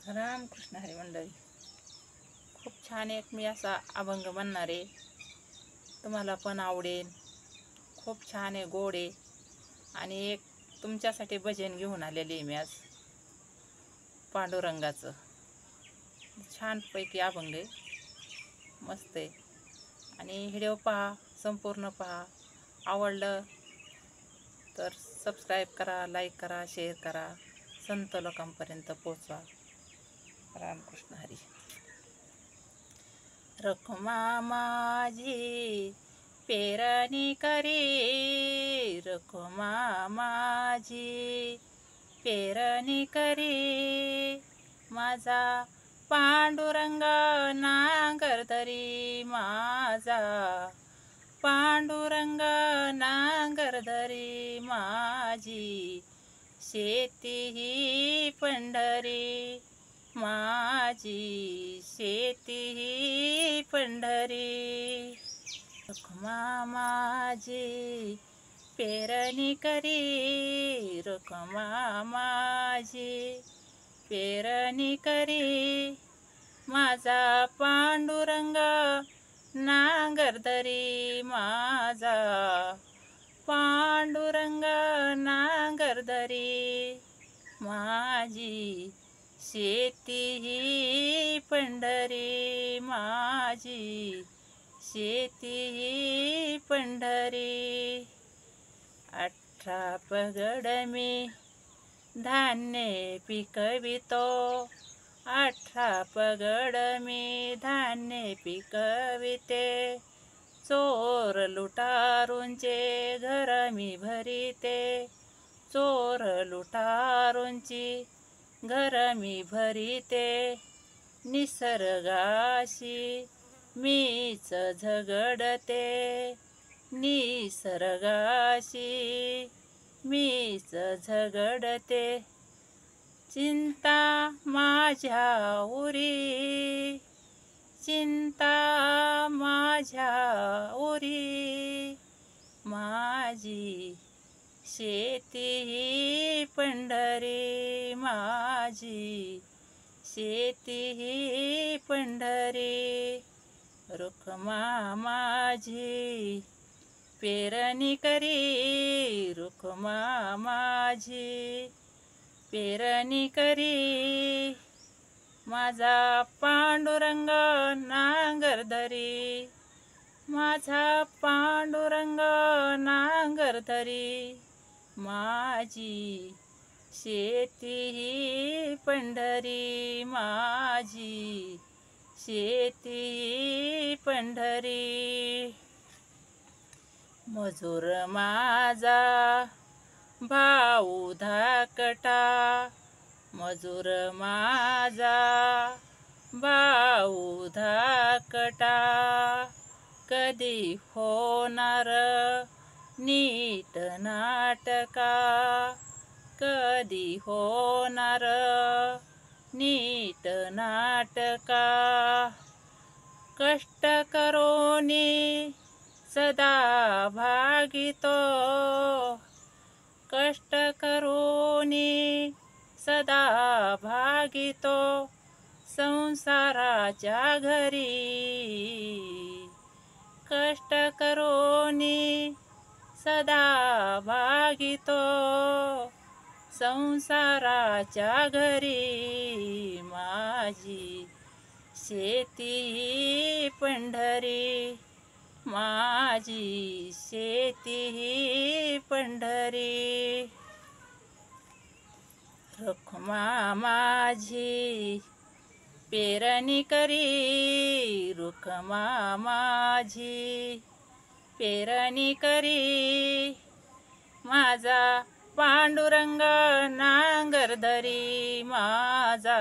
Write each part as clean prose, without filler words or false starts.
रामकृष्ण हरी मंडळी, खूप छान एक मी असा अभंग म्हणणार आहे, तुम्हाला पण आवडेल. खूप छान आहे, गोड आहे. आणि एक तुमच्यासाठी भजन घेऊन आलेले आहे मी आज. पांडुरंगाचं छानपैकी अभंग आहे, मस्त आहे. आणि व्हिडिओ पहा, संपूर्ण पहा. आवडलं तर सबस्क्राईब करा, लाईक करा, शेअर करा, संत लोकांपर्यंत पोचवा. रामकृष्ण हरी. रखमा माझी पेरणी करी, रखमा माझी पेरणी करी, माझा पांडुरंग नांगर धरी, माझा पांडुरंग नांगर धरी, माझी शेती ही पंढरी, माझी शेती ही पंढरी. रखमा माझी पेरणी करी, रखमा माझी पेरणी करी, माझा पांडुरंग नांगर धरी, माझा पांडुरंग नांगर धरी, माझी शेती ही पंढरी, माझी शेती ही पंढरी. 18 पगड मी धान्य पिकवितो, 18 पगड मी धान्य पिकविते, चोर लुटारूंचे घर मी भरिते, चोर लुटारूंची घर मी भरिते, निसर्गाशी मीच झगडते, निसर्गाशी मीच झगडते, चिंता माझ्या उरी, चिंता माझ्या उरी, माझी शेती ही पंढरी, माझी शेती ही पंढरी. रखमा माझी पेरणी करी, रखमा माझी पेरणी करी, माझा पांडुरंग नांगर धरी, माझा पांडुरंग नांगर धरी, माझी शेती ही पंढरी, माझी शेती ही पंढरी. मजूर माझा भाऊ धाकटा, मजूर माझा भाऊ धाकटा, कधी होणार नीट नाटका, कधी होणार नीट नाटका, कष्ट करोनी सदा भागितो, कष्ट करोनी सदा भागितो, संसाराच्या घरी, कष्ट करोनी सदा भागितो, संसाराच्या घरी, माझी शेती ही पंढरी, माझी शेती ही पंढरी. रखमा माझी पेरणी करी, रखमा माझी पेरणी करी, माझा पांडुरंग नांगर धरी, माझा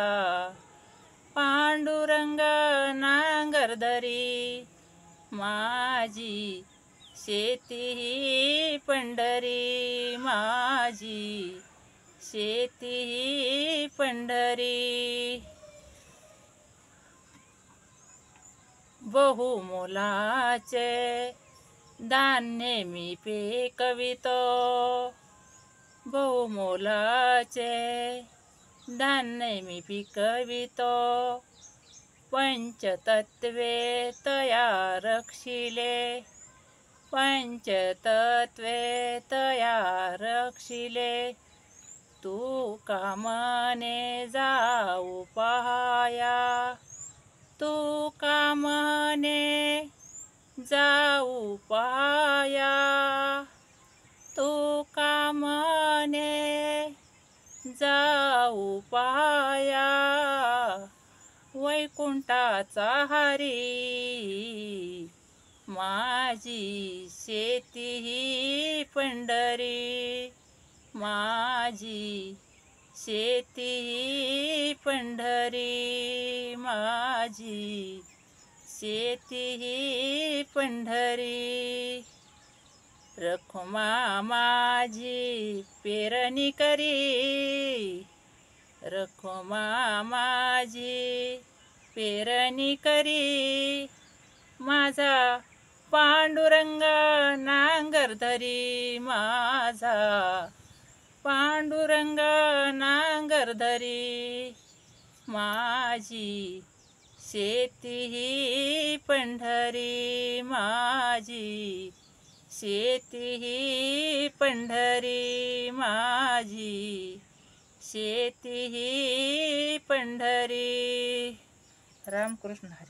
पांडुरंग नांगर धरी, माझी शेती ही पंढरी, माझी शेती ही पंढरी. बहुमोलाचे धान्य मी पिकवितो, बहुमोलाचे धान्य मी पिकवितो, पंचतत्वे तया रक्षिले, पंचतत्वे तया रक्षिले. तू कामने जाऊ पहाया, तू कामने जाऊ पहाया, तू कामने जाऊ पहाया. वैकुंठाचा हरी माझी शेती ही पंढरी, माझी शेती ही पंढरी, माझी शेती ही पंढरी. रखुमा माझी पेरणी करी, रखुमा माझी पेरणी करी. माझा पांडुरंग नांगर धरी, माझा पांडुरंग नांगर धरी. माझी शेती ही पंढरी, माझी शेती ही पंढरी, माझी शेती ही पंढरी. रामकृष्ण हरी.